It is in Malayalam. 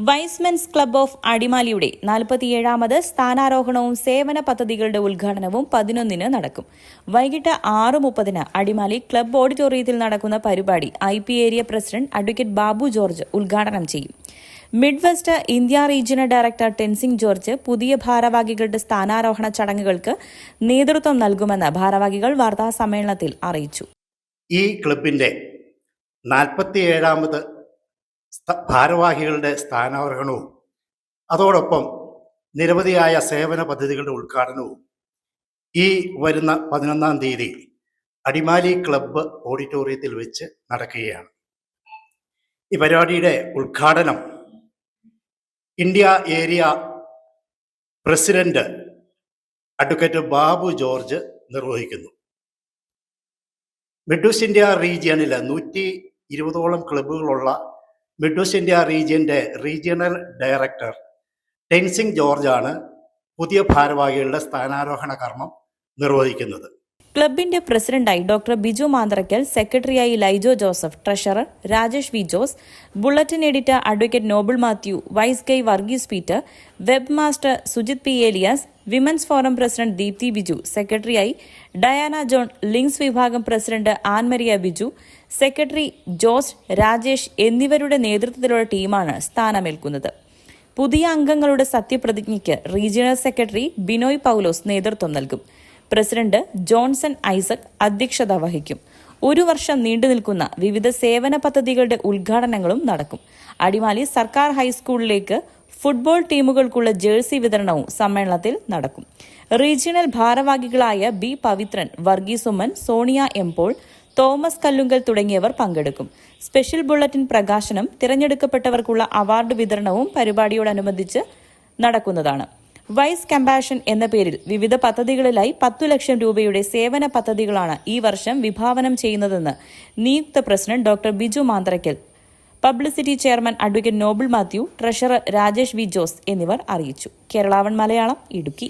വൈസ്മെൻസ് ക്ലബ്ബ് ഓഫ് അടിമാലിയുടെ 47ാമത് സ്ഥാനാരോഹണവും സേവന പദ്ധതികളുടെ ഉദ്ഘാടനവും 11-ന് നടക്കും. വൈകിട്ട് 6:30-ന് അടിമാലി ക്ലബ്ബ് ഓഡിറ്റോറിയത്തിൽ നടക്കുന്ന പരിപാടി IP area president advocate Babu George ഉദ്ഘാടനം ചെയ്യും. Mid west India regional director Tenzing George പുതിയ ഭാരവാഹികളുടെ സ്ഥാനാരോഹണ ചടങ്ങുകൾക്ക് നേതൃത്വം നൽകുമെന്ന് ഭാരവാഹികൾ വാർത്താസമ്മേളനത്തിൽ അറിയിച്ചു. ഈ ക്ലബിന്റെ 47ാമത് ഭാരവാഹികളുടെ സ്ഥാനാരോഹണവും അതോടൊപ്പം നിരവധിയായ സേവന പദ്ധതികളുടെ ഉദ്ഘാടനവും ഈ വരുന്ന 11-ാം തീയതി അടിമാലി ക്ലബ്ബ് ഓഡിറ്റോറിയത്തിൽ വെച്ച് നടക്കുകയാണ്. ഈ പരിപാടിയുടെ ഉദ്ഘാടനം India area president advocate Babu George നിർവഹിക്കുന്നു. മിഡ് വെസ്റ്റ് ഇന്ത്യ റീജിയണിൽ 120ഓളം ക്ലബ്ബുകളുള്ള മിഡ് വെസ്റ്റ് ഇന്ത്യ റീജിയന്റെ റീജിയണൽ ഡയറക്ടർ ടെൻസിംഗ് ജോർജാണ് പുതിയ ഭാരവാഹികളുടെ സ്ഥാനാരോഹണ കർമ്മം നിർവഹിക്കുന്നത്. ക്ലബിന്റെ പ്രസിഡന്റായി ഡോക്ടർ ബിജു മാന്ത്രക്കൽ, സെക്രട്ടറിയായി Laijo Joseph, treasurer Rajesh V Jose, bulletin editor advocate Noble Mathew, vice Guy Varghese Peter, web master Sujith P Elias, women's forum president Deepthi Biju, സെക്രട്ടറിയായി ഡയാന ജോൺ, ലിങ്ക്സ് വിഭാഗം president Annmaria Biju, secretary Jose Rajesh എന്നിവരുടെ നേതൃത്വത്തിലുള്ള ടീമാണ് സ്ഥാനമേൽക്കുന്നത്. പുതിയ അംഗങ്ങളുടെ സത്യപ്രതിജ്ഞയ്ക്ക് റീജിയണൽ സെക്രട്ടറി ബിനോയ് പൌലോസ് നേതൃത്വം നൽകും. പ്രസിഡന്റ് ജോൺസൺ ഐസക് അധ്യക്ഷത വഹിക്കും. 1 വർഷം നീണ്ടുനിൽക്കുന്ന വിവിധ സേവന പദ്ധതികളുടെ ഉദ്ഘാടനങ്ങളും നടക്കും. അടിമാലി സർക്കാർ ഹൈസ്കൂളിലേക്ക് ഫുട്ബോൾ ടീമുകൾക്കുള്ള ജേഴ്സി വിതരണവും സമ്മേളനത്തിൽ നടക്കും. റീജിയണൽ ഭാരവാഹികളായ B Pavithran, Varghese Oommen, Sonia M Paul, Thomas Kallungal തുടങ്ങിയവർ പങ്കെടുക്കും. സ്പെഷ്യൽ ബുള്ളറ്റിൻ പ്രകാശനം, തിരഞ്ഞെടുക്കപ്പെട്ടവർക്കുള്ള അവാർഡ് വിതരണവും പരിപാടിയോടനുബന്ധിച്ച് നടക്കുന്നതാണ്. വൈസ് കമ്പാഷൻ എന്ന പേരിൽ വിവിധ പദ്ധതികളിലായി 10 ലക്ഷം രൂപയുടെ സേവന പദ്ധതികളാണ് ഈ വർഷം വിഭാവനം ചെയ്യുന്നതെന്ന് നിയുക്ത president doctor Biju Manthrakkal, publicity chairman advocate Noble Mathew, treasurer Rajesh V Jose എന്നിവർ അറിയിച്ചു. കേരള 1 മലയാളം, ഇടുക്കി.